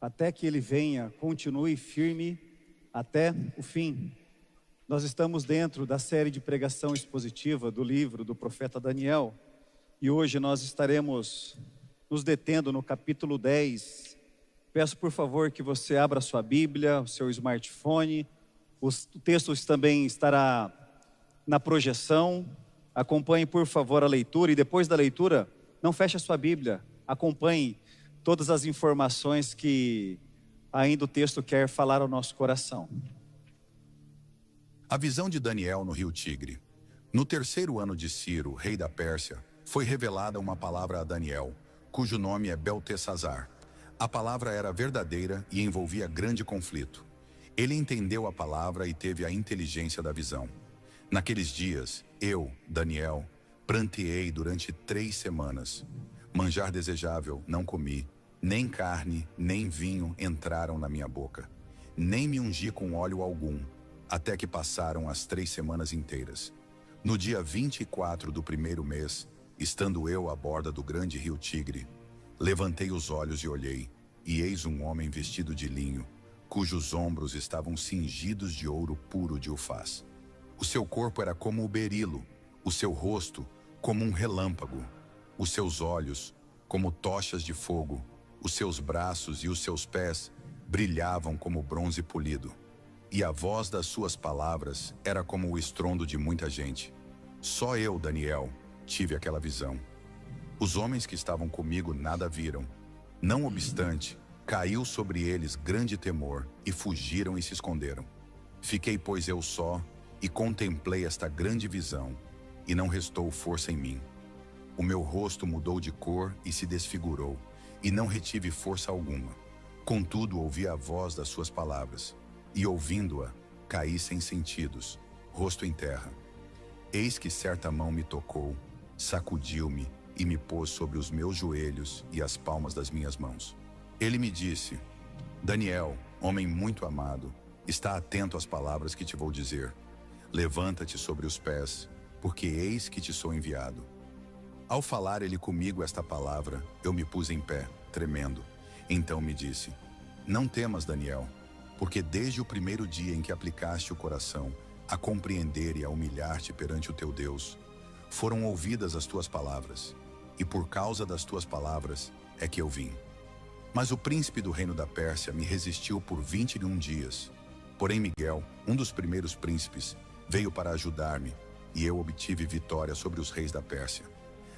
até que ele venha, continue firme até o fim. Nós estamos dentro da série de pregação expositiva do livro do profeta Daniel, e hoje nós estaremos nos detendo no capítulo 10. Peço por favor que você abra a sua Bíblia, o seu smartphone. O texto também estará na projeção. Acompanhe por favor a leitura, e depois da leitura, não feche a sua Bíblia, acompanhe todas as informações que ainda o texto quer falar ao nosso coração. A visão de Daniel no rio Tigre. No terceiro ano de Ciro, rei da Pérsia, foi revelada uma palavra a Daniel, cujo nome é Beltesazar. A palavra era verdadeira e envolvia grande conflito. Ele entendeu a palavra e teve a inteligência da visão. Naqueles dias, eu, Daniel, pranteei durante 3 semanas. Manjar desejável não comi, nem carne, nem vinho entraram na minha boca. Nem me ungi com óleo algum, até que passaram as 3 semanas inteiras. No dia 24 do primeiro mês, estando eu à borda do grande rio Tigre, levantei os olhos e olhei, e eis um homem vestido de linho, cujos ombros estavam cingidos de ouro puro de Ufaz. O seu corpo era como o berilo, o seu rosto como um relâmpago, os seus olhos como tochas de fogo, os seus braços e os seus pés brilhavam como bronze polido. E a voz das suas palavras era como o estrondo de muita gente. Só eu, Daniel, tive aquela visão. Os homens que estavam comigo nada viram. Não obstante, caiu sobre eles grande temor, e fugiram e se esconderam. Fiquei, pois, eu só, e contemplei esta grande visão, e não restou força em mim. O meu rosto mudou de cor e se desfigurou, e não retive força alguma. Contudo, ouvi a voz das suas palavras, e ouvindo-a, caí sem sentidos, rosto em terra. Eis que certa mão me tocou, sacudiu-me e me pôs sobre os meus joelhos e as palmas das minhas mãos. Ele me disse: Daniel, homem muito amado, está atento às palavras que te vou dizer. Levanta-te sobre os pés, porque eis que te sou enviado. Ao falar ele comigo esta palavra, eu me pus em pé, tremendo. Então me disse: Não temas, Daniel, porque desde o primeiro dia em que aplicaste o coração a compreender e a humilhar-te perante o teu Deus, foram ouvidas as tuas palavras, e por causa das tuas palavras é que eu vim. Mas o príncipe do reino da Pérsia me resistiu por 21 dias. Porém Miguel, um dos primeiros príncipes, veio para ajudar-me, e eu obtive vitória sobre os reis da Pérsia.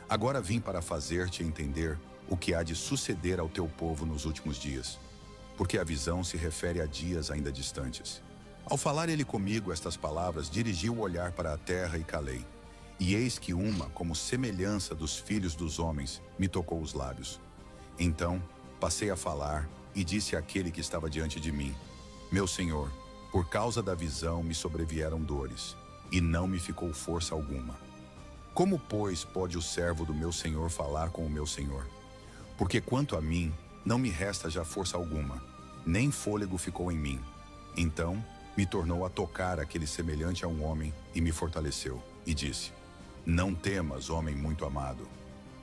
Agora vim para fazer-te entender o que há de suceder ao teu povo nos últimos dias, porque a visão se refere a dias ainda distantes. Ao falar ele comigo estas palavras, dirigi o olhar para a terra e calei. E eis que uma, como semelhança dos filhos dos homens, me tocou os lábios. Então passei a falar e disse àquele que estava diante de mim: Meu Senhor, por causa da visão me sobrevieram dores, e não me ficou força alguma. Como, pois, pode o servo do meu Senhor falar com o meu Senhor? Porque quanto a mim, não me resta já força alguma, nem fôlego ficou em mim. Então me tornou a tocar aquele semelhante a um homem e me fortaleceu, e disse: Não temas, homem muito amado.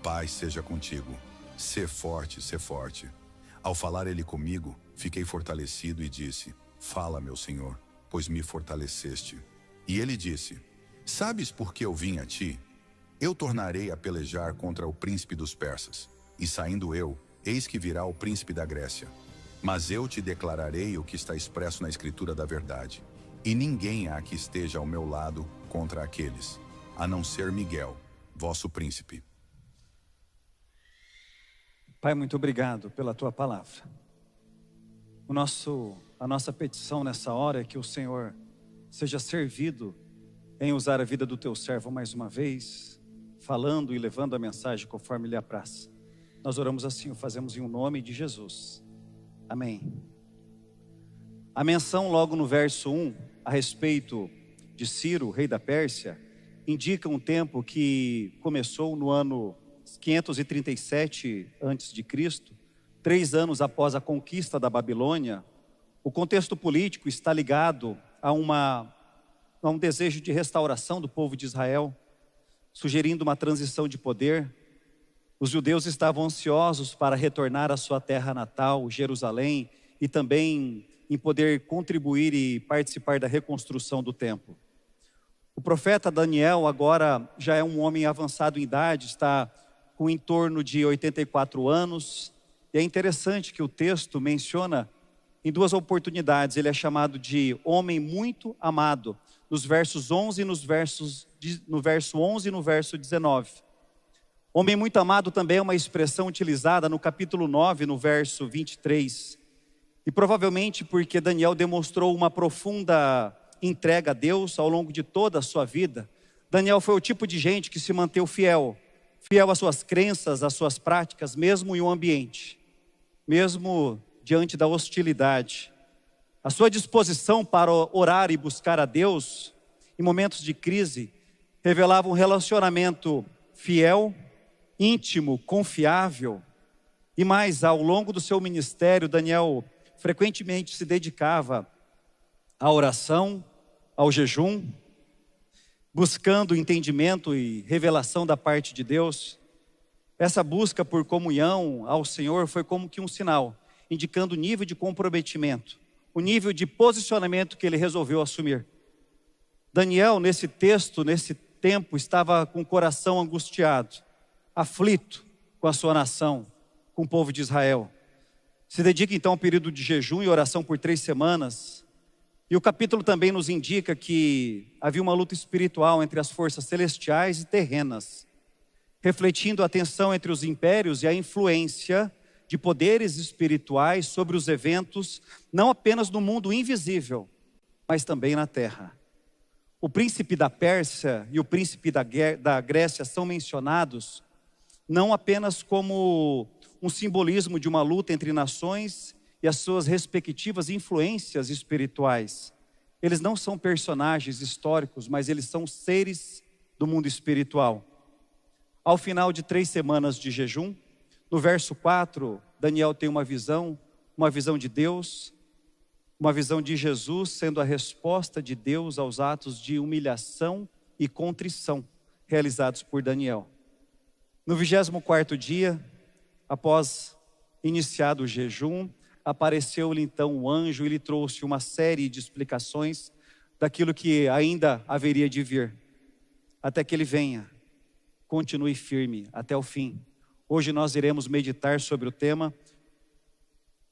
Paz seja contigo. Sê forte, sê forte. Ao falar ele comigo, fiquei fortalecido e disse: Fala, meu Senhor, pois me fortaleceste. E ele disse: Sabes por que eu vim a ti? Eu tornarei a pelejar contra o príncipe dos persas, e saindo eu, eis que virá o príncipe da Grécia. Mas eu te declararei o que está expresso na Escritura da verdade, e ninguém há que esteja ao meu lado contra aqueles, a não ser Miguel, vosso príncipe. Pai, muito obrigado pela tua palavra. A nossa petição nessa hora é que o Senhor seja servido em usar a vida do teu servo mais uma vez, falando e levando a mensagem conforme lhe apraz. Nós oramos assim, o fazemos em nome de Jesus. Amém. A menção logo no verso 1 a respeito de Ciro, rei da Pérsia, indica um tempo que começou no ano 537 a.C., 3 anos após a conquista da Babilônia. O contexto político está ligado a um desejo de restauração do povo de Israel, sugerindo uma transição de poder. Os judeus estavam ansiosos para retornar à sua terra natal, Jerusalém, e também em poder contribuir e participar da reconstrução do templo. O profeta Daniel agora já é um homem avançado em idade, está com em torno de 84 anos. E é interessante que o texto menciona em duas oportunidades, ele é chamado de homem muito amado, nos versos 11 e no verso 11 e no verso 19. Homem muito amado também é uma expressão utilizada no capítulo 9, no verso 23. E provavelmente porque Daniel demonstrou uma profunda entrega a Deus ao longo de toda a sua vida. Daniel foi o tipo de gente que se manteve fiel às suas crenças, às suas práticas, mesmo em um ambiente, mesmo diante da hostilidade. A sua disposição para orar e buscar a Deus em momentos de crise revelava um relacionamento fiel, íntimo, confiável. E mais, ao longo do seu ministério, Daniel frequentemente se dedicava à oração, ao jejum, buscando entendimento e revelação da parte de Deus. Essa busca por comunhão ao Senhor foi como que um sinal, indicando o nível de comprometimento, o nível de posicionamento que ele resolveu assumir. Daniel, nesse texto, nesse tempo, estava com o coração angustiado, aflito com a sua nação, com o povo de Israel. Se dedica então a um período de jejum e oração por 3 semanas. E o capítulo também nos indica que havia uma luta espiritual entre as forças celestiais e terrenas, refletindo a tensão entre os impérios e a influência de poderes espirituais sobre os eventos, não apenas no mundo invisível, mas também na terra. O príncipe da Pérsia e o príncipe da Grécia são mencionados não apenas como um simbolismo de uma luta entre nações e as suas respectivas influências espirituais. Eles não são personagens históricos, mas eles são seres do mundo espiritual. Ao final de 3 semanas de jejum, no verso 4, Daniel tem uma visão de Deus, uma visão de Jesus sendo a resposta de Deus aos atos de humilhação e contrição realizados por Daniel. No 24º dia, após iniciado o jejum, apareceu-lhe então um anjo e lhe trouxe uma série de explicações daquilo que ainda haveria de vir. Até que ele venha, continue firme até o fim. Hoje nós iremos meditar sobre o tema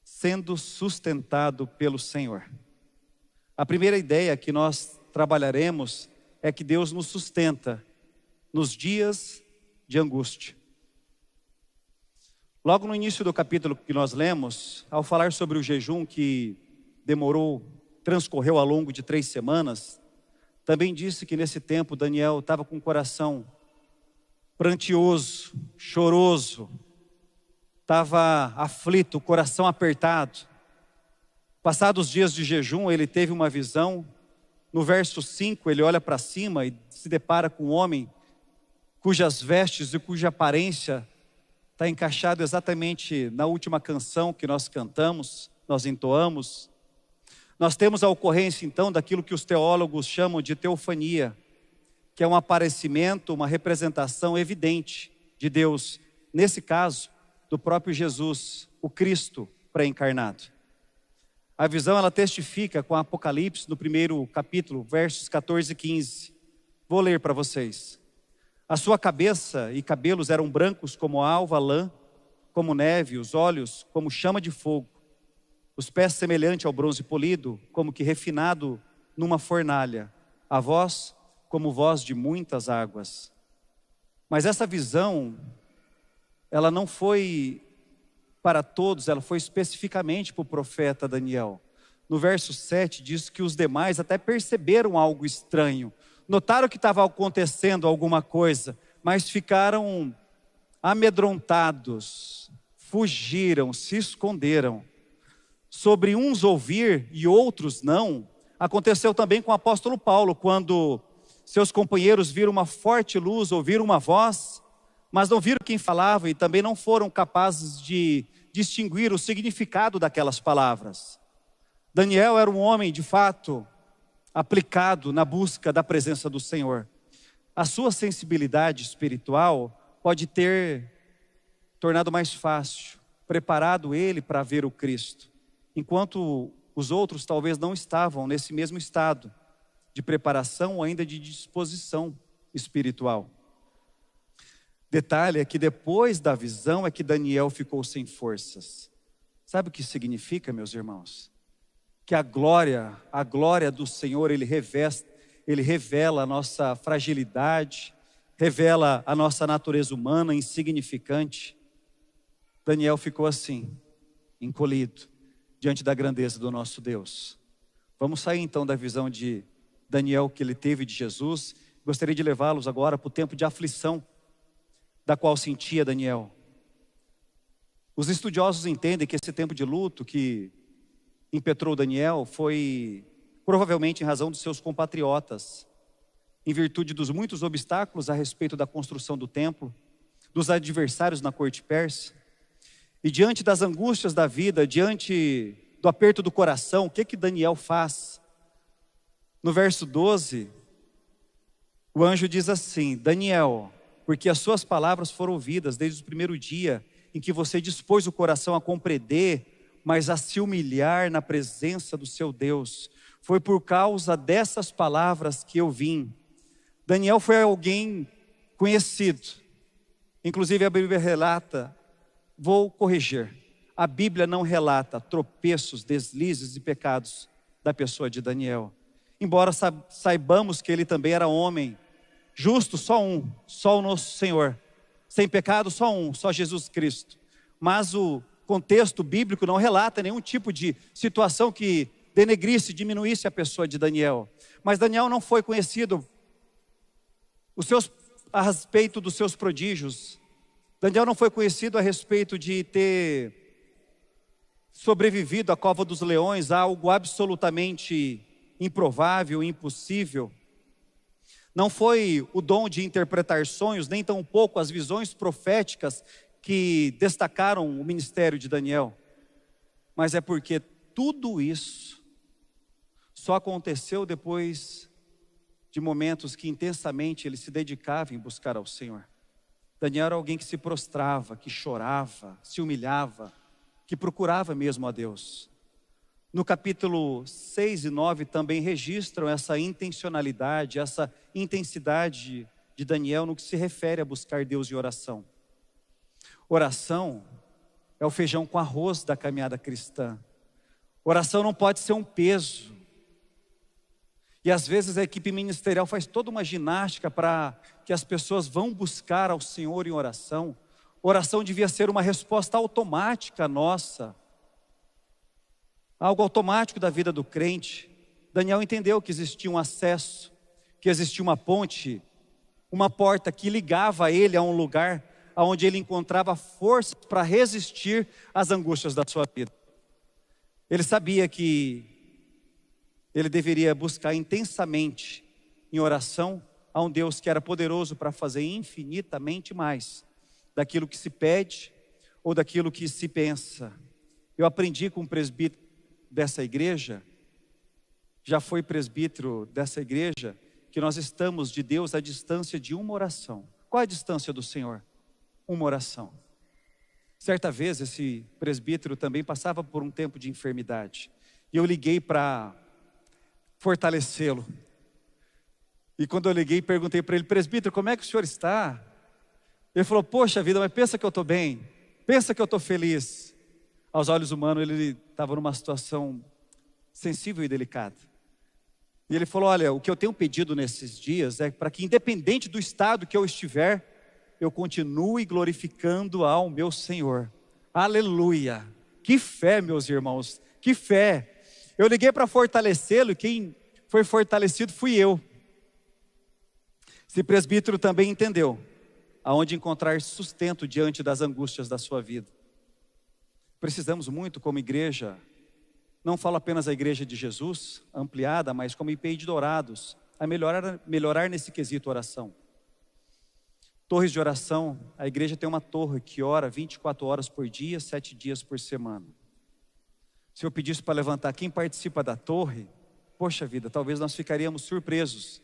sendo sustentado pelo Senhor. A primeira ideia que nós trabalharemos é que Deus nos sustenta nos dias de angústia. Logo no início do capítulo que nós lemos, ao falar sobre o jejum que transcorreu ao longo de 3 semanas, também disse que nesse tempo Daniel estava com o coração pranteoso, choroso, estava aflito, o coração apertado. Passados os dias de jejum, ele teve uma visão. No verso 5, ele olha para cima e se depara com um homem cujas vestes e cuja aparência está encaixado exatamente na última canção que nós cantamos, nós entoamos. Nós temos a ocorrência então daquilo que os teólogos chamam de teofania, que é um aparecimento, uma representação evidente de Deus, nesse caso, do próprio Jesus, o Cristo pré-encarnado. A visão ela testifica com Apocalipse no primeiro capítulo, versos 14 e 15. Vou ler para vocês. A sua cabeça e cabelos eram brancos como alva, lã, como neve, os olhos como chama de fogo, os pés semelhante ao bronze polido, como que refinado numa fornalha, a voz como voz de muitas águas. Mas essa visão, ela não foi para todos, ela foi especificamente para o profeta Daniel. No verso 7 diz que os demais até perceberam algo estranho, notaram que estava acontecendo alguma coisa, mas ficaram amedrontados, fugiram, se esconderam. Sobre uns ouvir e outros não, aconteceu também com o apóstolo Paulo, quando seus companheiros viram uma forte luz, ouviram uma voz, mas não viram quem falava e também não foram capazes de distinguir o significado daquelas palavras. Daniel era um homem, de fato, aplicado na busca da presença do Senhor. A sua sensibilidade espiritual pode ter tornado mais fácil, preparado ele para ver o Cristo, enquanto os outros talvez não estavam nesse mesmo estado de preparação ou ainda de disposição espiritual. Detalhe é que depois da visão é que Daniel ficou sem forças. Sabe o que significa, meus irmãos? Que a glória do Senhor, Ele revela a nossa fragilidade, revela a nossa natureza humana insignificante. Daniel ficou assim, encolhido, diante da grandeza do nosso Deus. Vamos sair então da visão de Daniel que ele teve de Jesus. Gostaria de levá-los agora para o tempo de aflição, da qual sentia Daniel. Os estudiosos entendem que esse tempo de luto que impetrou Daniel foi provavelmente em razão dos seus compatriotas, em virtude dos muitos obstáculos a respeito da construção do templo, dos adversários na corte persa, e diante das angústias da vida, diante do aperto do coração, o que Daniel faz? No verso 12, o anjo diz assim: Daniel, porque as suas palavras foram ouvidas desde o primeiro dia em que você dispôs o coração a compreender, mas a se humilhar na presença do seu Deus. Foi por causa dessas palavras que eu vim. Daniel foi alguém conhecido. Inclusive a Bíblia relata, vou corrigir, a Bíblia não relata tropeços, deslizes e pecados da pessoa de Daniel. Embora saibamos que ele também era homem, justo, só o nosso Senhor. Sem pecado, só Jesus Cristo. Mas o contexto bíblico não relata nenhum tipo de situação que denegrisse, diminuísse a pessoa de Daniel. Mas Daniel não foi conhecido a respeito dos seus prodígios. Daniel não foi conhecido a respeito de ter sobrevivido à cova dos leões, algo absolutamente improvável, impossível. Não foi o dom de interpretar sonhos, nem tampouco as visões proféticas que destacaram o ministério de Daniel. Mas é porque tudo isso só aconteceu depois de momentos que intensamente ele se dedicava em buscar ao Senhor. Daniel era alguém que se prostrava, que chorava, se humilhava, que procurava mesmo a Deus. No capítulo 6 e 9 também registram essa intencionalidade, essa intensidade de Daniel no que se refere a buscar Deus em oração. Oração é o feijão com arroz da caminhada cristã. Oração não pode ser um peso. E às vezes a equipe ministerial faz toda uma ginástica para que as pessoas vão buscar ao Senhor em oração. Oração devia ser uma resposta automática nossa. Algo automático da vida do crente. Daniel entendeu que existia um acesso, que existia uma ponte, uma porta que ligava ele a um lugar onde ele encontrava forças para resistir às angústias da sua vida. Ele sabia que ele deveria buscar intensamente em oração a um Deus que era poderoso para fazer infinitamente mais daquilo que se pede ou daquilo que se pensa. Eu aprendi com um presbítero dessa igreja, já foi presbítero dessa igreja, que nós estamos de Deus à distância de uma oração. Qual é a distância do Senhor? Uma oração. Certa vez esse presbítero também passava por um tempo de enfermidade, e eu liguei para fortalecê-lo. E quando eu liguei, perguntei para ele: presbítero, como é que o senhor está? Ele falou: poxa vida, mas pensa que eu estou bem, pensa que eu estou feliz. Aos olhos humanos ele estava numa situação sensível e delicada. E ele falou: olha, o que eu tenho pedido nesses dias é para que, independente do estado que eu estiver, eu continue glorificando ao meu Senhor. Aleluia! Que fé, meus irmãos, que fé! Eu liguei para fortalecê-lo e quem foi fortalecido fui eu. Esse presbítero também entendeu aonde encontrar sustento diante das angústias da sua vida. Precisamos muito como igreja, não falo apenas a igreja de Jesus, ampliada, mas como IPI de Dourados, a melhorar nesse quesito oração. Torres de oração, a igreja tem uma torre que ora 24 horas por dia, 7 dias por semana. Se eu pedisse para levantar quem participa da torre, poxa vida, talvez nós ficaríamos surpresos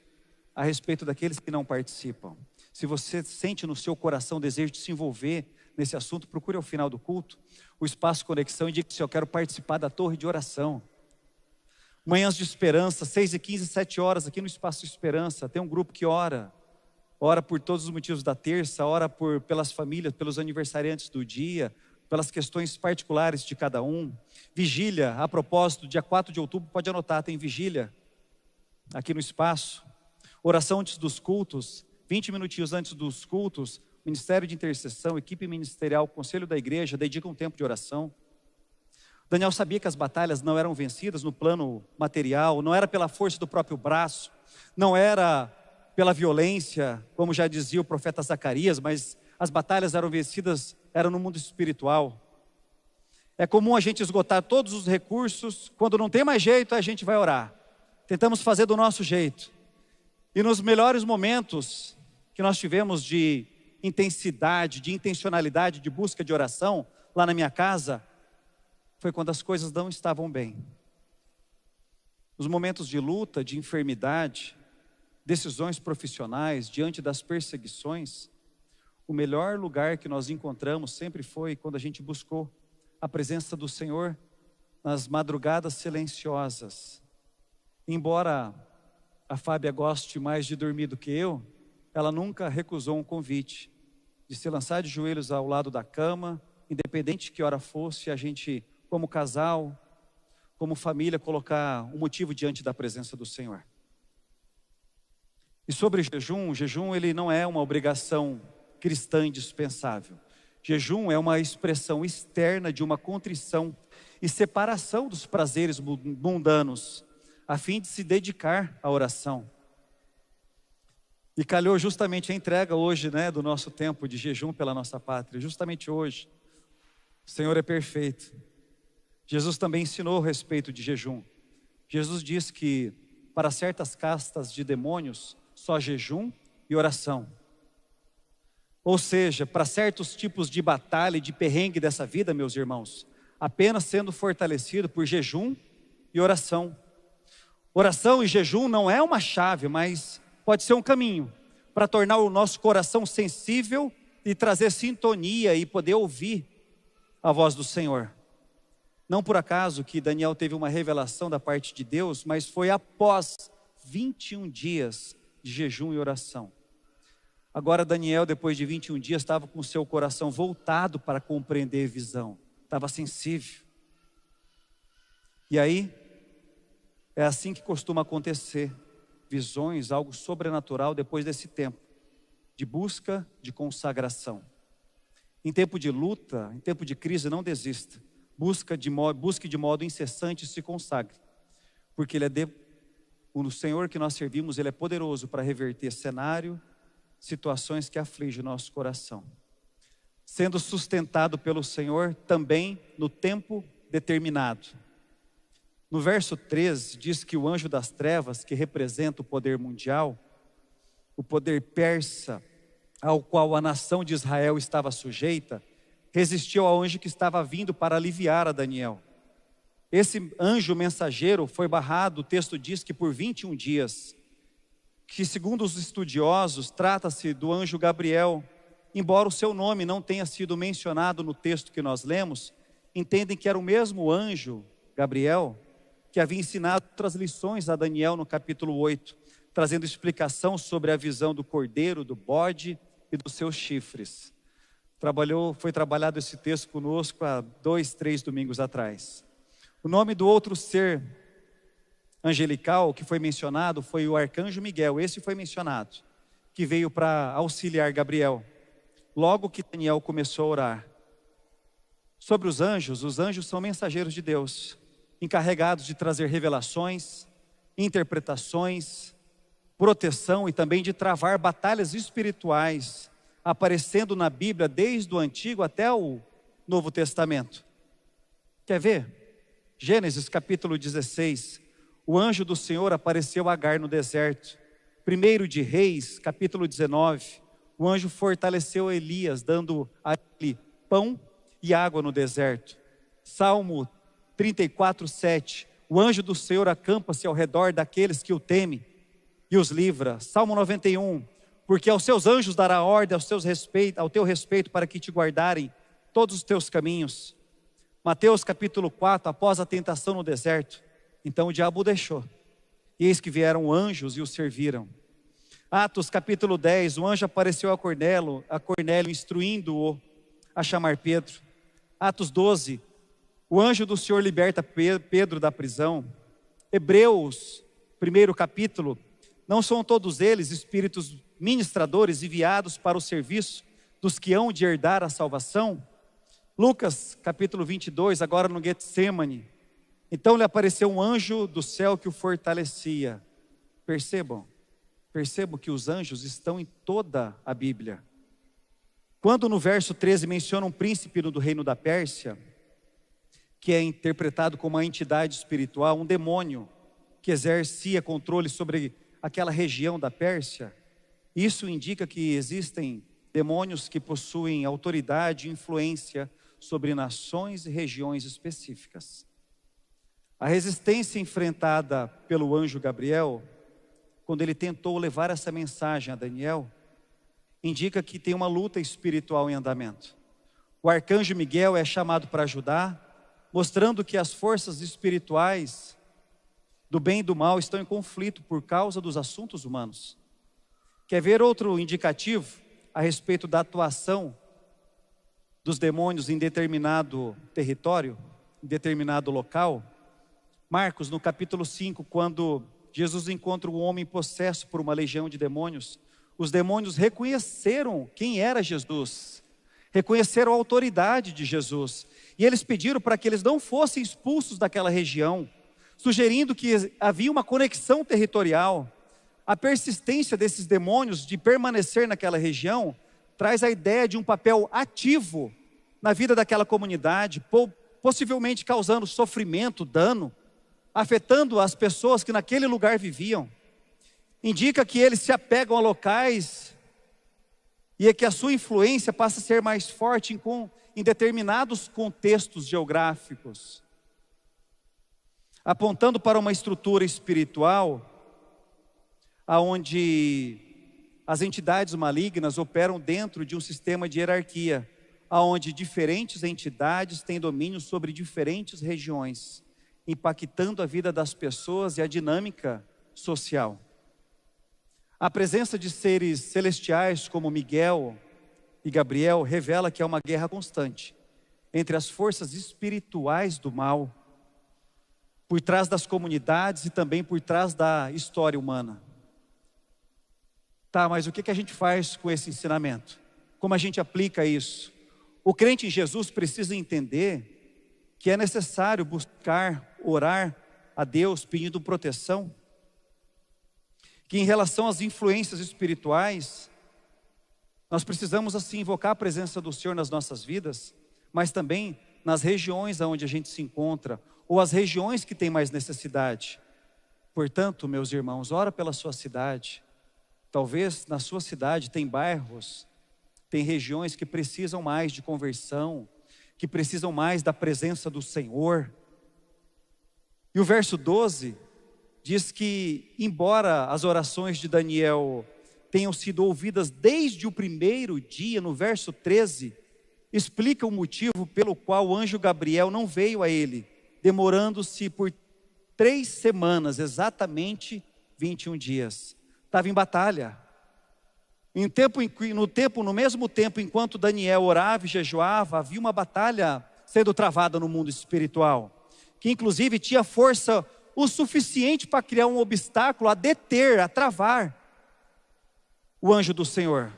a respeito daqueles que não participam. Se você sente no seu coração o desejo de se envolver nesse assunto, procure ao final do culto o Espaço Conexão e diga se eu quero participar da torre de oração. Manhãs de Esperança, 6h15, 7 horas, aqui no Espaço Esperança, tem um grupo que ora por todos os motivos da terça, ora pelas famílias, pelos aniversariantes do dia, pelas questões particulares de cada um. Vigília, a propósito, dia 4 de outubro, pode anotar, tem vigília aqui no espaço. Oração antes dos cultos, 20 minutinhos antes dos cultos, Ministério de Intercessão, equipe ministerial, Conselho da Igreja, dedica um tempo de oração. Daniel sabia que as batalhas não eram vencidas no plano material, não era pela força do próprio braço, não era pela violência, como já dizia o profeta Zacarias, mas as batalhas eram vencidas, eram no mundo espiritual. É comum a gente esgotar todos os recursos, quando não tem mais jeito a gente vai orar. Tentamos fazer do nosso jeito. E nos melhores momentos que nós tivemos de intensidade, de intencionalidade, de busca de oração, lá na minha casa, foi quando as coisas não estavam bem. Nos momentos de luta, de enfermidade, decisões profissionais, diante das perseguições, o melhor lugar que nós encontramos sempre foi quando a gente buscou a presença do Senhor nas madrugadas silenciosas. Embora a Fábia goste mais de dormir do que eu, ela nunca recusou um convite de se lançar de joelhos ao lado da cama, independente de que hora fosse, a gente, como casal, como família, colocar um motivo diante da presença do Senhor. E sobre jejum, o jejum ele não é uma obrigação cristã indispensável. Jejum é uma expressão externa de uma contrição e separação dos prazeres mundanos, a fim de se dedicar à oração. E calhou justamente a entrega hoje, do nosso tempo de jejum pela nossa pátria, justamente hoje. O Senhor é perfeito. Jesus também ensinou a respeito de jejum. Jesus diz que para certas castas de demônios, só jejum e oração. Ou seja, para certos tipos de batalha e de perrengue dessa vida, meus irmãos, apenas sendo fortalecido por jejum e oração. Oração e jejum não é uma chave, mas pode ser um caminho para tornar o nosso coração sensível e trazer sintonia e poder ouvir a voz do Senhor. Não por acaso que Daniel teve uma revelação da parte de Deus, mas foi após 21 dias de jejum e oração. Agora Daniel, depois de 21 dias, estava com o seu coração voltado para compreender visão. Estava sensível. E aí, é assim que costuma acontecer. Visões, algo sobrenatural depois desse tempo de busca, de consagração. Em tempo de luta, em tempo de crise, não desista. Busque de modo incessante e se consagre. Porque o Senhor que nós servimos, Ele é poderoso para reverter cenário, situações que afligem o nosso coração. Sendo sustentado pelo Senhor também no tempo determinado. No verso 13 diz que o anjo das trevas, que representa o poder mundial, o poder persa, ao qual a nação de Israel estava sujeita, resistiu ao anjo que estava vindo para aliviar a Daniel. Esse anjo mensageiro foi barrado, o texto diz que por 21 dias, que segundo os estudiosos, trata-se do anjo Gabriel. Embora o seu nome não tenha sido mencionado no texto que nós lemos, entendem que era o mesmo anjo, Gabriel, que havia ensinado outras lições a Daniel no capítulo 8, trazendo explicação sobre a visão do cordeiro, do bode e dos seus chifres. Foi trabalhado esse texto conosco há 2, 3 domingos atrás. O nome do outro ser angelical que foi mencionado foi o arcanjo Miguel. Esse foi mencionado, que veio para auxiliar Gabriel. Logo que Daniel começou a orar. Sobre os anjos são mensageiros de Deus, encarregados de trazer revelações, interpretações, proteção e também de travar batalhas espirituais, aparecendo na Bíblia desde o Antigo até o Novo Testamento. Quer ver? Gênesis capítulo 16, o anjo do Senhor apareceu a Agar no deserto. 1 de Reis, capítulo 19, o anjo fortaleceu Elias, dando a ele pão e água no deserto. Salmo 34, 7, o anjo do Senhor acampa-se ao redor daqueles que o temem e os livra. Salmo 91, porque aos seus anjos dará ordem ao teu respeito para que te guardarem todos os teus caminhos. Mateus capítulo 4, após a tentação no deserto, então o diabo o deixou. E eis que vieram anjos e o serviram. Atos capítulo 10, o anjo apareceu a Cornélio instruindo-o a chamar Pedro. Atos 12, o anjo do Senhor liberta Pedro da prisão. Hebreus, primeiro capítulo, não são todos eles espíritos ministradores enviados para o serviço dos que hão de herdar a salvação? Lucas capítulo 22, agora no Getsemane, então lhe apareceu um anjo do céu que o fortalecia. Percebam que os anjos estão em toda a Bíblia. Quando no verso 13 menciona um príncipe do reino da Pérsia, que é interpretado como uma entidade espiritual, um demônio que exercia controle sobre aquela região da Pérsia, isso indica que existem demônios que possuem autoridade e influência sobre nações e regiões específicas. A resistência enfrentada pelo anjo Gabriel, quando ele tentou levar essa mensagem a Daniel, indica que tem uma luta espiritual em andamento. O arcanjo Miguel é chamado para ajudar, mostrando que as forças espirituais do bem e do mal estão em conflito por causa dos assuntos humanos. Quer ver outro indicativo a respeito da atuação dos demônios em determinado território, em determinado local? Marcos, no capítulo 5, quando Jesus encontra um homem possesso por uma legião de demônios, os demônios reconheceram quem era Jesus, reconheceram a autoridade de Jesus, e eles pediram para que eles não fossem expulsos daquela região, sugerindo que havia uma conexão territorial. A persistência desses demônios de permanecer naquela região traz a ideia de um papel ativo na vida daquela comunidade, possivelmente causando sofrimento, dano, afetando as pessoas que naquele lugar viviam. Indica que eles se apegam a locais e é que a sua influência passa a ser mais forte em determinados contextos geográficos, apontando para uma estrutura espiritual aonde as entidades malignas operam dentro de um sistema de hierarquia, aonde diferentes entidades têm domínio sobre diferentes regiões, impactando a vida das pessoas e a dinâmica social. A presença de seres celestiais como Miguel e Gabriel revela que é uma guerra constante entre as forças espirituais do mal, por trás das comunidades e também por trás da história humana. Tá, mas o que a gente faz com esse ensinamento? Como a gente aplica isso? O crente em Jesus precisa entender que é necessário buscar, orar a Deus pedindo proteção, que em relação às influências espirituais, nós precisamos assim invocar a presença do Senhor nas nossas vidas, mas também nas regiões onde a gente se encontra, ou as regiões que têm mais necessidade. Portanto, meus irmãos, ora pela sua cidade. Talvez na sua cidade tem bairros, tem regiões que precisam mais de conversão, que precisam mais da presença do Senhor. E o verso 12 diz que, embora as orações de Daniel tenham sido ouvidas desde o primeiro dia, no verso 13, explica o motivo pelo qual o anjo Gabriel não veio a ele, demorando-se por 3 semanas, exatamente 21 dias. Estava em batalha. No mesmo tempo, enquanto Daniel orava e jejuava, havia uma batalha sendo travada no mundo espiritual, que inclusive tinha força o suficiente para criar um obstáculo, a deter, a travar o anjo do Senhor.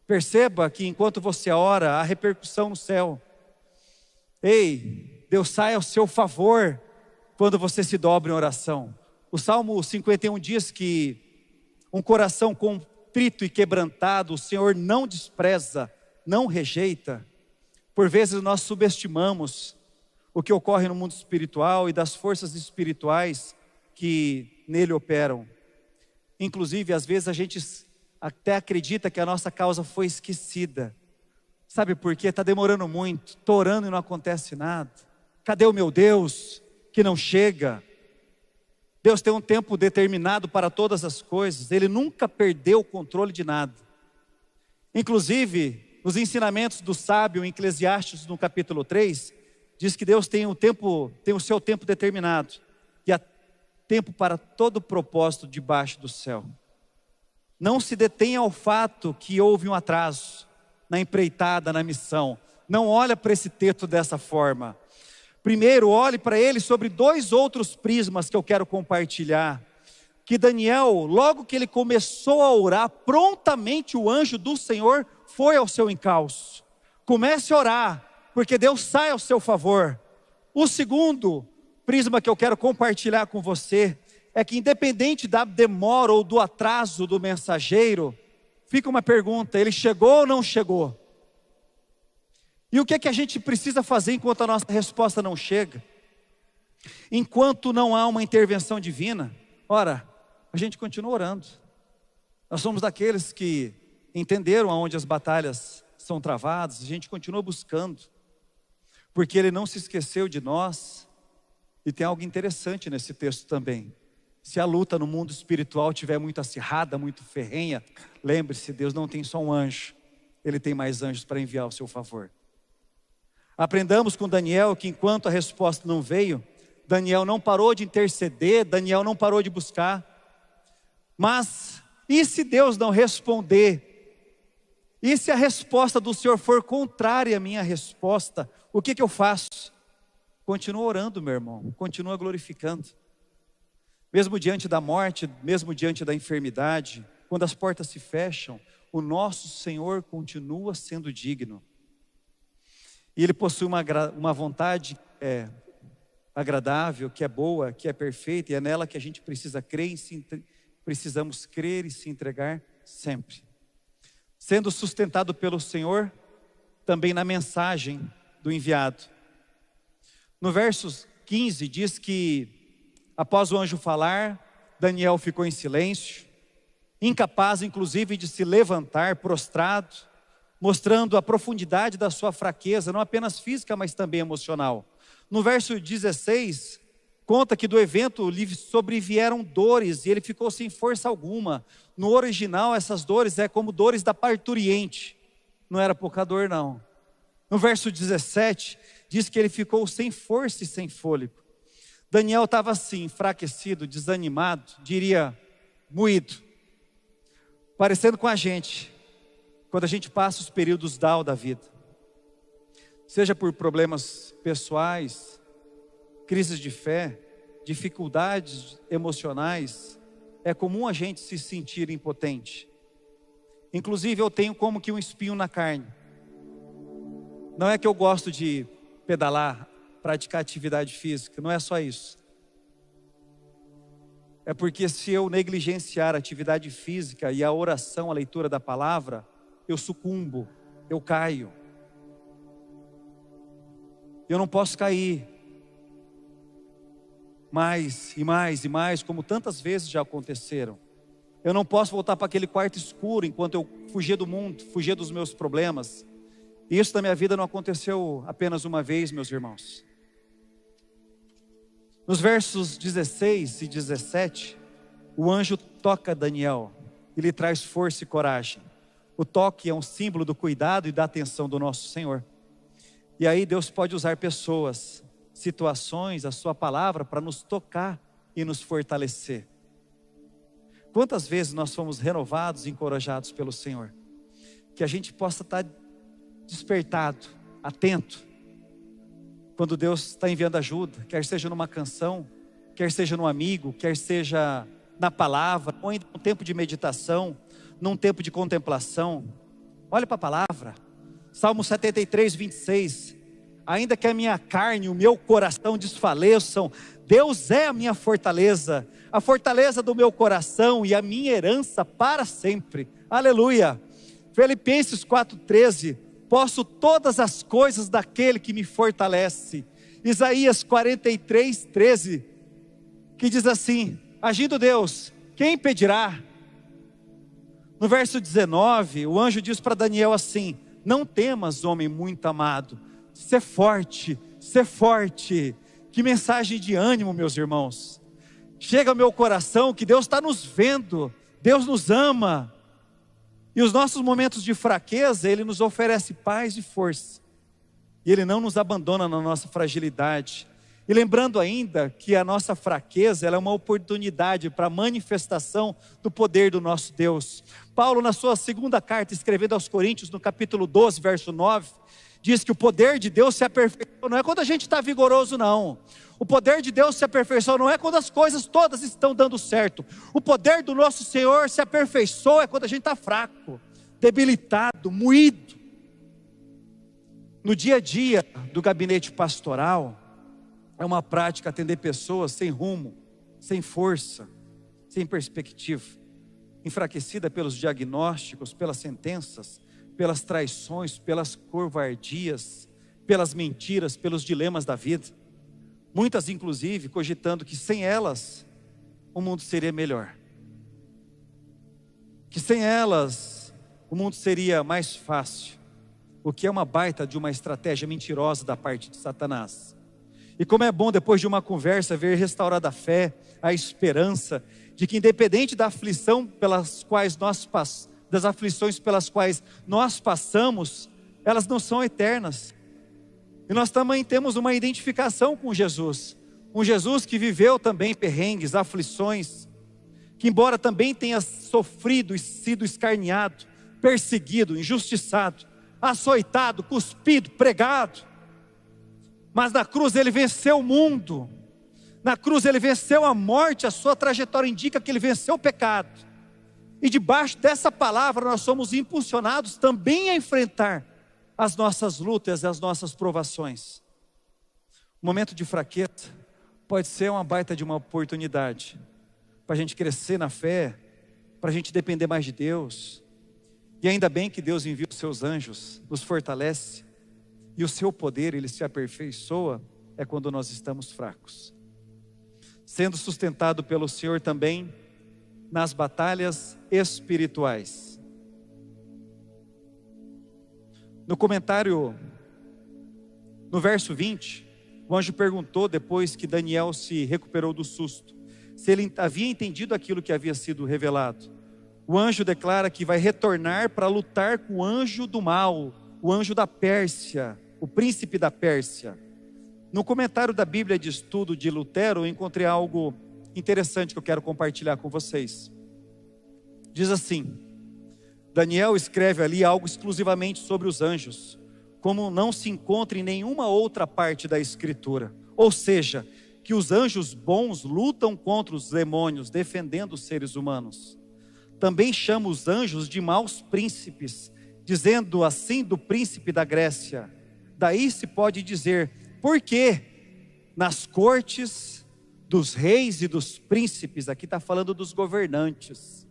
Perceba que enquanto você ora, há repercussão no céu. Ei, Deus sai ao seu favor quando você se dobra em oração. O Salmo 51 diz que um coração contrito e quebrantado, o Senhor não despreza, não rejeita. Por vezes nós subestimamos o que ocorre no mundo espiritual e das forças espirituais que nele operam. Inclusive, às vezes a gente até acredita que a nossa causa foi esquecida. Sabe por quê? Está demorando muito, estou orando e não acontece nada. Cadê o meu Deus que não chega? Deus tem um tempo determinado para todas as coisas. Ele nunca perdeu o controle de nada. Inclusive, nos ensinamentos do sábio em Eclesiastes, no capítulo 3, diz que Deus tem o seu tempo determinado. E há tempo para todo propósito debaixo do céu. Não se detenha ao fato que houve um atraso na empreitada, na missão. Não olha para esse texto dessa forma. Primeiro, olhe para ele sobre 2 outros prismas que eu quero compartilhar. Que Daniel, logo que ele começou a orar, prontamente o anjo do Senhor foi ao seu encalço. Comece a orar, porque Deus sai ao seu favor. O segundo prisma que eu quero compartilhar com você é que, independente da demora ou do atraso do mensageiro, fica uma pergunta: ele chegou ou não chegou? E o que é que a gente precisa fazer enquanto a nossa resposta não chega? Enquanto não há uma intervenção divina, ora, a gente continua orando. Nós somos daqueles que entenderam aonde as batalhas são travadas, a gente continua buscando, porque Ele não se esqueceu de nós. E tem algo interessante nesse texto também. Se a luta no mundo espiritual estiver muito acirrada, muito ferrenha, lembre-se, Deus não tem só um anjo, Ele tem mais anjos para enviar ao seu favor. Aprendamos com Daniel que enquanto a resposta não veio, Daniel não parou de interceder, Daniel não parou de buscar. Mas, e se Deus não responder? E se a resposta do Senhor for contrária à minha resposta? O que eu faço? Continua orando, meu irmão, continua glorificando. Mesmo diante da morte, mesmo diante da enfermidade, quando as portas se fecham, o nosso Senhor continua sendo digno. E Ele possui uma vontade agradável, que é boa, que é perfeita, e é nela que a gente precisa crer precisamos crer e se entregar sempre. Sendo sustentado pelo Senhor, também na mensagem do enviado. No verso 15 diz que, após o anjo falar, Daniel ficou em silêncio, incapaz inclusive de se levantar, prostrado, mostrando a profundidade da sua fraqueza, não apenas física, mas também emocional. No verso 16, conta que do evento lhe sobrevieram dores e ele ficou sem força alguma. No original, essas dores é como dores da parturiente. Não era pouca dor, não. No verso 17, diz que ele ficou sem força e sem fôlego. Daniel estava assim, enfraquecido, desanimado, diria, moído. Parecendo com a gente, quando a gente passa os períodos down da vida. Seja por problemas pessoais, crises de fé, dificuldades emocionais, é comum a gente se sentir impotente. Inclusive eu tenho como que um espinho na carne. Não é que eu gosto de pedalar, praticar atividade física, não é só isso. É porque se eu negligenciar a atividade física e a oração, a leitura da palavra, eu sucumbo, eu caio. Eu não posso cair mais e mais e mais, como tantas vezes já aconteceram. Eu não posso voltar para aquele quarto escuro enquanto eu fugia do mundo, fugia dos meus problemas. E isso na minha vida não aconteceu apenas uma vez, meus irmãos. Nos versos 16 e 17, o anjo toca Daniel e lhe traz força e coragem. O toque é um símbolo do cuidado e da atenção do nosso Senhor. E aí Deus pode usar pessoas, situações, a sua palavra para nos tocar e nos fortalecer. Quantas vezes nós fomos renovados e encorajados pelo Senhor? Que a gente possa estar despertado, atento, quando Deus está enviando ajuda, quer seja numa canção, quer seja num amigo, quer seja na palavra, ou ainda num tempo de meditação, num tempo de contemplação. Olha para a palavra, Salmo 73, 26, ainda que a minha carne e o meu coração desfaleçam, Deus é a minha fortaleza, a fortaleza do meu coração e a minha herança para sempre, aleluia. Filipenses 4,13, posso todas as coisas daquele que me fortalece. Isaías 43, 13, que diz assim, agindo Deus, quem impedirá? No verso 19, o anjo diz para Daniel assim, não temas, homem muito amado, ser forte, ser forte. Que mensagem de ânimo, meus irmãos. Chega ao meu coração que Deus está nos vendo, Deus nos ama. E os nossos momentos de fraqueza, Ele nos oferece paz e força. E Ele não nos abandona na nossa fragilidade. E lembrando ainda que a nossa fraqueza, ela é uma oportunidade para a manifestação do poder do nosso Deus. Paulo, na sua segunda carta, escrevendo aos Coríntios, no capítulo 12, verso 9, diz que o poder de Deus se aperfeiçoa, não é quando a gente está vigoroso, não. O poder de Deus se aperfeiçoa não é quando as coisas todas estão dando certo. O poder do nosso Senhor se aperfeiçoa quando a gente está fraco, debilitado, moído. No dia a dia do gabinete pastoral, é uma prática atender pessoas sem rumo, sem força, sem perspectiva, enfraquecida pelos diagnósticos, pelas sentenças, pelas traições, pelas covardias, pelas mentiras, pelos dilemas da vida. Muitas, inclusive, cogitando que sem elas, o mundo seria melhor. Que sem elas, o mundo seria mais fácil. O que é uma baita de uma estratégia mentirosa da parte de Satanás. E como é bom, depois de uma conversa, ver restaurada a fé, a esperança, de que independente da aflição pelas quais das aflições pelas quais nós passamos, elas não são eternas. E nós também temos uma identificação com Jesus. Um Jesus que viveu também perrengues, aflições, que embora também tenha sofrido e sido escarneado, perseguido, injustiçado, açoitado, cuspido, pregado, mas na cruz Ele venceu o mundo. Na cruz Ele venceu a morte. A sua trajetória indica que Ele venceu o pecado. E debaixo dessa palavra nós somos impulsionados também a enfrentar as nossas lutas e as nossas provações. O momento de fraqueza pode ser uma baita de uma oportunidade para a gente crescer na fé, para a gente depender mais de Deus. E ainda bem que Deus envia os seus anjos, nos fortalece, e o seu poder, Ele se aperfeiçoa, é quando nós estamos fracos. Sendo sustentado pelo Senhor também nas batalhas espirituais. No comentário, no verso 20, o anjo perguntou, depois que Daniel se recuperou do susto, se ele havia entendido aquilo que havia sido revelado. O anjo declara que vai retornar para lutar com o anjo do mal, o anjo da Pérsia, o príncipe da Pérsia. No comentário da Bíblia de Estudo de Lutero, eu encontrei algo interessante que eu quero compartilhar com vocês. Diz assim: Daniel escreve ali algo exclusivamente sobre os anjos, como não se encontra em nenhuma outra parte da Escritura. Ou seja, que os anjos bons lutam contra os demônios, defendendo os seres humanos. Também chama os anjos de maus príncipes, dizendo assim do príncipe da Grécia. Daí se pode dizer, por que nas cortes dos reis e dos príncipes, aqui está falando dos governantes,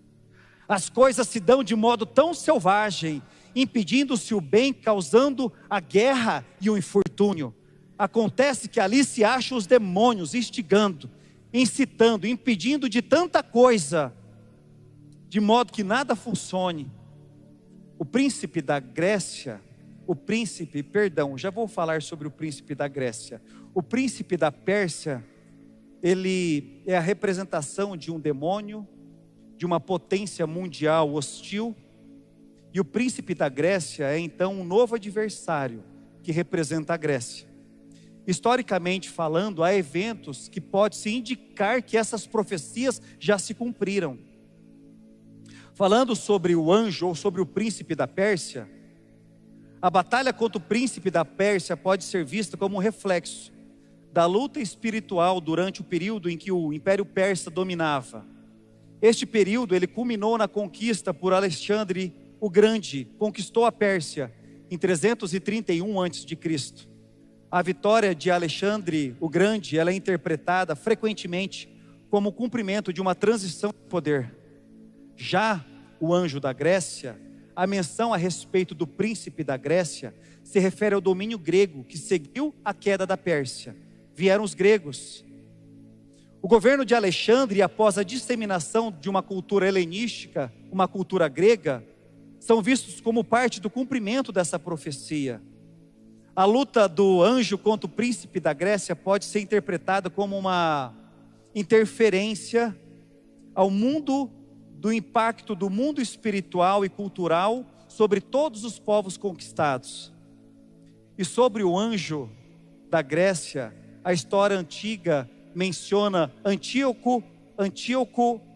as coisas se dão de modo tão selvagem, impedindo-se o bem, causando a guerra e o infortúnio. Acontece que ali se acham os demônios instigando, incitando, impedindo de tanta coisa, de modo que nada funcione. O príncipe da Grécia, já vou falar sobre o príncipe da Grécia. O príncipe da Pérsia, ele é a representação de um demônio, de uma potência mundial hostil. E o príncipe da Grécia é então um novo adversário que representa a Grécia. Historicamente falando, há eventos que podem se indicar que essas profecias já se cumpriram. Falando sobre o anjo ou sobre o príncipe da Pérsia, a batalha contra o príncipe da Pérsia pode ser vista como um reflexo da luta espiritual durante o período em que o Império Persa dominava. Este período ele culminou na conquista por Alexandre o Grande, conquistou a Pérsia em 331 a.C. A vitória de Alexandre o Grande, ela é interpretada frequentemente como o cumprimento de uma transição de poder. Já o anjo da Grécia, a menção a respeito do príncipe da Grécia se refere ao domínio grego que seguiu a queda da Pérsia. Vieram os gregos. O governo de Alexandre, após a disseminação de uma cultura helenística, uma cultura grega, são vistos como parte do cumprimento dessa profecia. A luta do anjo contra o príncipe da Grécia pode ser interpretada como uma interferência ao mundo, do impacto do mundo espiritual e cultural sobre todos os povos conquistados. E sobre o anjo da Grécia, a história antiga menciona Antíoco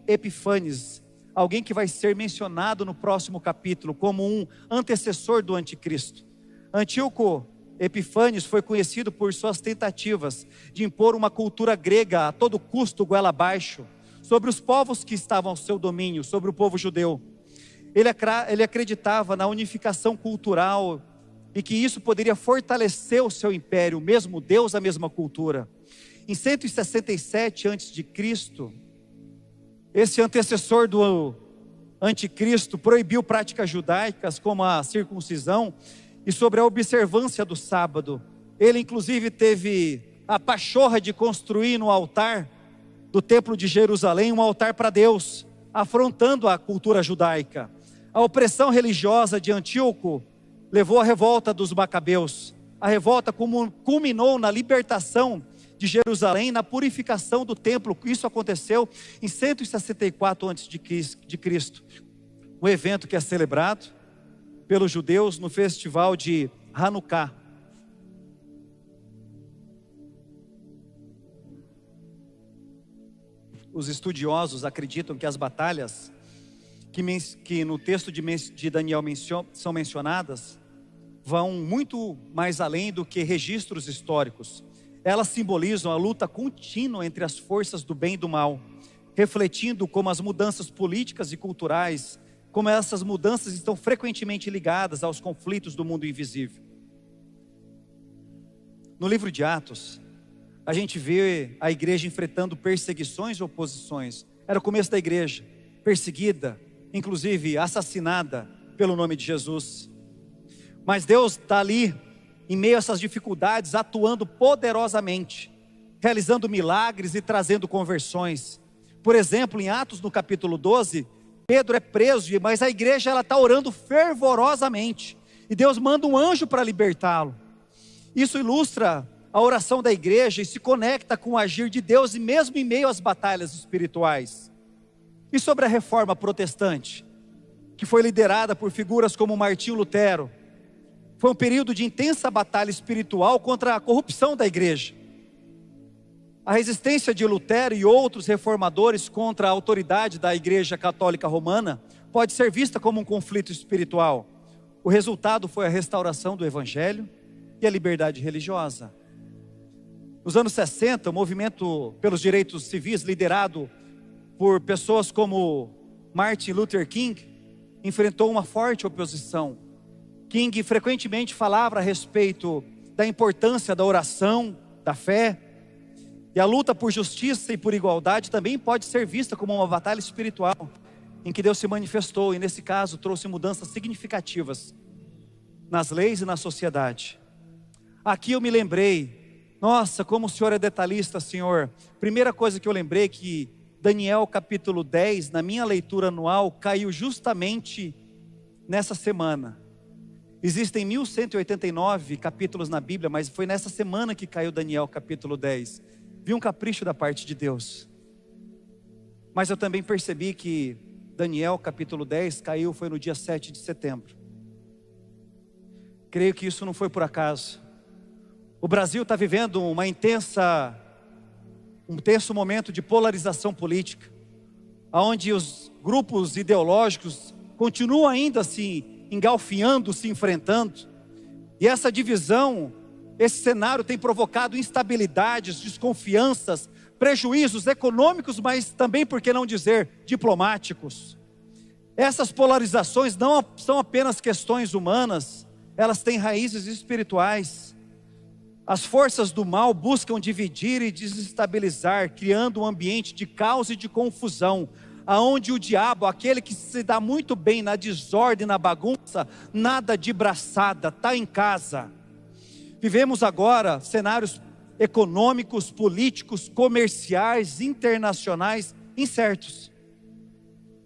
Epifanes, alguém que vai ser mencionado no próximo capítulo como um antecessor do anticristo. Antíoco Epifanes foi conhecido por suas tentativas de impor uma cultura grega a todo custo, goela abaixo, sobre os povos que estavam ao seu domínio, sobre o povo judeu. Ele acreditava na unificação cultural e que isso poderia fortalecer o seu império, o mesmo Deus, a mesma cultura. Em 167 a.C., esse antecessor do anticristo proibiu práticas judaicas como a circuncisão e sobre a observância do sábado. Ele inclusive teve a pachorra de construir no altar do templo de Jerusalém um altar para Deus, afrontando a cultura judaica. A opressão religiosa de Antíoco levou à revolta dos macabeus. A revolta culminou na libertação de Jerusalém, na purificação do templo. Isso aconteceu em 164 a.C., um evento que é celebrado pelos judeus no festival de Hanukkah. Os estudiosos acreditam que as batalhas que no texto de Daniel são mencionadas vão muito mais além do que registros históricos. Elas simbolizam a luta contínua entre as forças do bem e do mal, refletindo como as mudanças políticas e culturais, como essas mudanças estão frequentemente ligadas aos conflitos do mundo invisível. No livro de Atos, a gente vê a igreja enfrentando perseguições e oposições. Era o começo da igreja, perseguida, inclusive assassinada pelo nome de Jesus. Mas Deus está ali, em meio a essas dificuldades, atuando poderosamente, realizando milagres e trazendo conversões. Por exemplo, em Atos no capítulo 12, Pedro é preso, mas a igreja está orando fervorosamente. E Deus manda um anjo para libertá-lo. Isso ilustra a oração da igreja e se conecta com o agir de Deus, e mesmo em meio às batalhas espirituais. E sobre a reforma protestante, que foi liderada por figuras como Martinho Lutero, foi um período de intensa batalha espiritual contra a corrupção da igreja. A resistência de Lutero e outros reformadores contra a autoridade da Igreja Católica Romana pode ser vista como um conflito espiritual. O resultado foi a restauração do Evangelho e a liberdade religiosa. Nos anos 60, o movimento pelos direitos civis, liderado por pessoas como Martin Luther King, enfrentou uma forte oposição. King frequentemente falava a respeito da importância da oração, da fé. E a luta por justiça e por igualdade também pode ser vista como uma batalha espiritual, em que Deus se manifestou e nesse caso trouxe mudanças significativas nas leis e na sociedade. Aqui eu me lembrei, nossa, como o Senhor é detalhista, Senhor. Primeira coisa que eu lembrei é que Daniel capítulo 10, na minha leitura anual, caiu justamente nessa semana. Existem 1189 capítulos na Bíblia, mas foi nessa semana que caiu Daniel capítulo 10. Vi um capricho da parte de Deus. Mas eu também percebi que Daniel capítulo 10 caiu, foi no dia 7 de setembro. Creio que isso não foi por acaso. O Brasil está vivendo um intenso momento de polarização política, onde os grupos ideológicos continuam ainda se engalfinhando, se enfrentando. E essa divisão, esse cenário tem provocado instabilidades, desconfianças, prejuízos econômicos, mas também, por que não dizer, diplomáticos. Essas polarizações não são apenas questões humanas, elas têm raízes espirituais. As forças do mal buscam dividir e desestabilizar, criando um ambiente de caos e de confusão, aonde o diabo, aquele que se dá muito bem na desordem, na bagunça, nada de braçada, está em casa. Vivemos agora cenários econômicos, políticos, comerciais, internacionais incertos.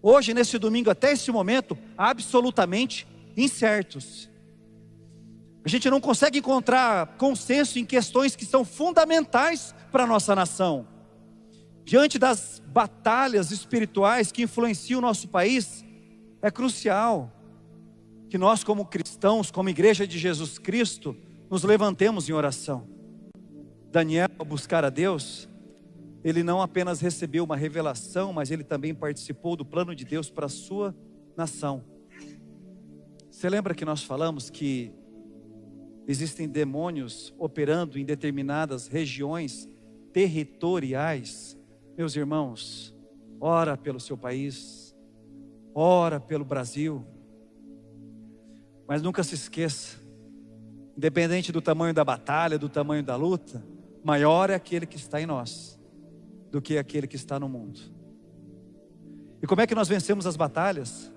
Hoje, nesse domingo, até esse momento, absolutamente incertos. A gente não consegue encontrar consenso em questões que são fundamentais para a nossa nação. diante das batalhas espirituais que influenciam o nosso país, é crucial que nós, como cristãos, como igreja de Jesus Cristo, nos levantemos em oração. Daniel, ao buscar a Deus, ele não apenas recebeu uma revelação, mas ele também participou do plano de Deus para a sua nação. Você lembra que nós falamos que existem demônios operando em determinadas regiões territoriais? Meus irmãos, ora pelo seu país, ora pelo Brasil, mas nunca se esqueça, independente do tamanho da batalha, do tamanho da luta, maior é aquele que está em nós do que aquele que está no mundo. E como é que nós vencemos as batalhas?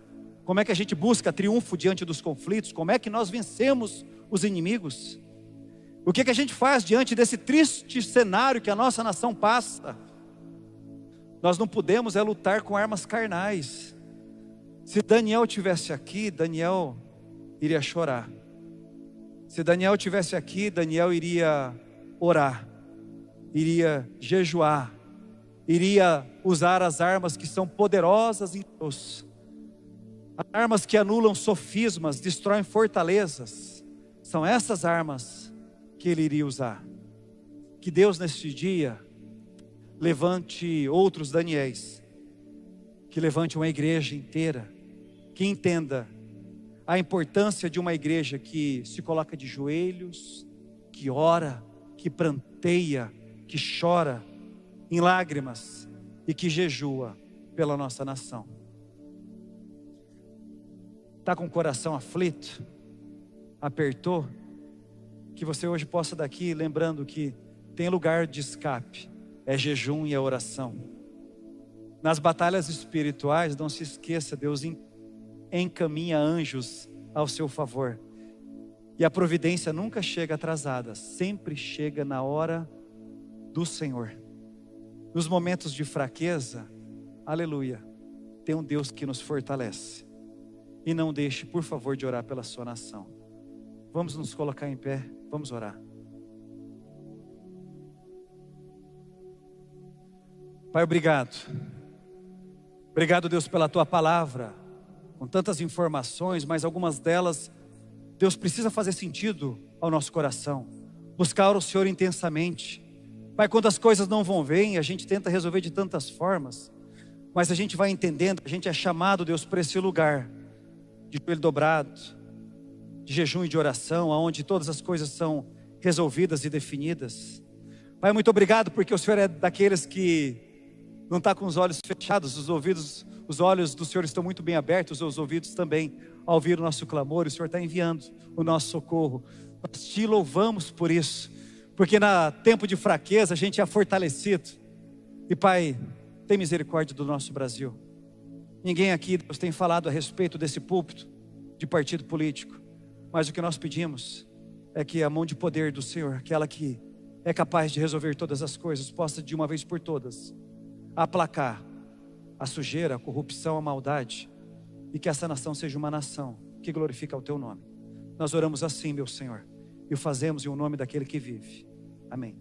Como é que a gente busca triunfo diante dos conflitos? Como é que nós vencemos os inimigos? O que é que a gente faz diante desse triste cenário que a nossa nação passa? Nós não podemos lutar com armas carnais. Se Daniel tivesse aqui, Daniel iria chorar. Se Daniel tivesse aqui, Daniel iria orar, iria jejuar, iria usar as armas que são poderosas em Deus, armas que anulam sofismas, destroem fortalezas. São essas armas que ele iria usar. Que Deus neste dia levante outros Daniéis, que levante uma igreja inteira, que entenda a importância de uma igreja que se coloca de joelhos, que ora, que pranteia, que chora em lágrimas e que jejua pela nossa nação. Está com o coração aflito? Apertou? Que você hoje possa daqui lembrando que tem lugar de escape, é jejum e é oração. Nas batalhas espirituais, não se esqueça, Deus encaminha anjos ao seu favor. E a providência nunca chega atrasada, sempre chega na hora do Senhor. Nos momentos de fraqueza, aleluia, tem um Deus que nos fortalece. E não deixe, por favor, de orar pela sua nação. Vamos nos colocar em pé, vamos orar. Pai, obrigado. Obrigado, Deus, pela tua palavra, com tantas informações, mas algumas delas, Deus, precisa fazer sentido ao nosso coração. Buscar o Senhor intensamente. Pai, quando as coisas não vão bem, a gente tenta resolver de tantas formas, mas a gente vai entendendo, a gente é chamado, Deus, para esse lugar de joelho dobrado, de jejum e de oração, onde todas as coisas são resolvidas e definidas. Pai, muito obrigado, porque o Senhor é daqueles que não está com os olhos fechados, os olhos do Senhor estão muito bem abertos, os ouvidos também, ao ouvir o nosso clamor. O Senhor está enviando o nosso socorro. Nós te louvamos por isso, porque na tempo de fraqueza a gente é fortalecido. E Pai, tem misericórdia do nosso Brasil. Ninguém aqui, Deus, tem falado a respeito desse púlpito de partido político, mas o que nós pedimos é que a mão de poder do Senhor, aquela que é capaz de resolver todas as coisas, possa de uma vez por todas aplacar a sujeira, a corrupção, a maldade, e que essa nação seja uma nação que glorifica o teu nome. Nós oramos assim, meu Senhor, e o fazemos em o nome daquele que vive. Amém.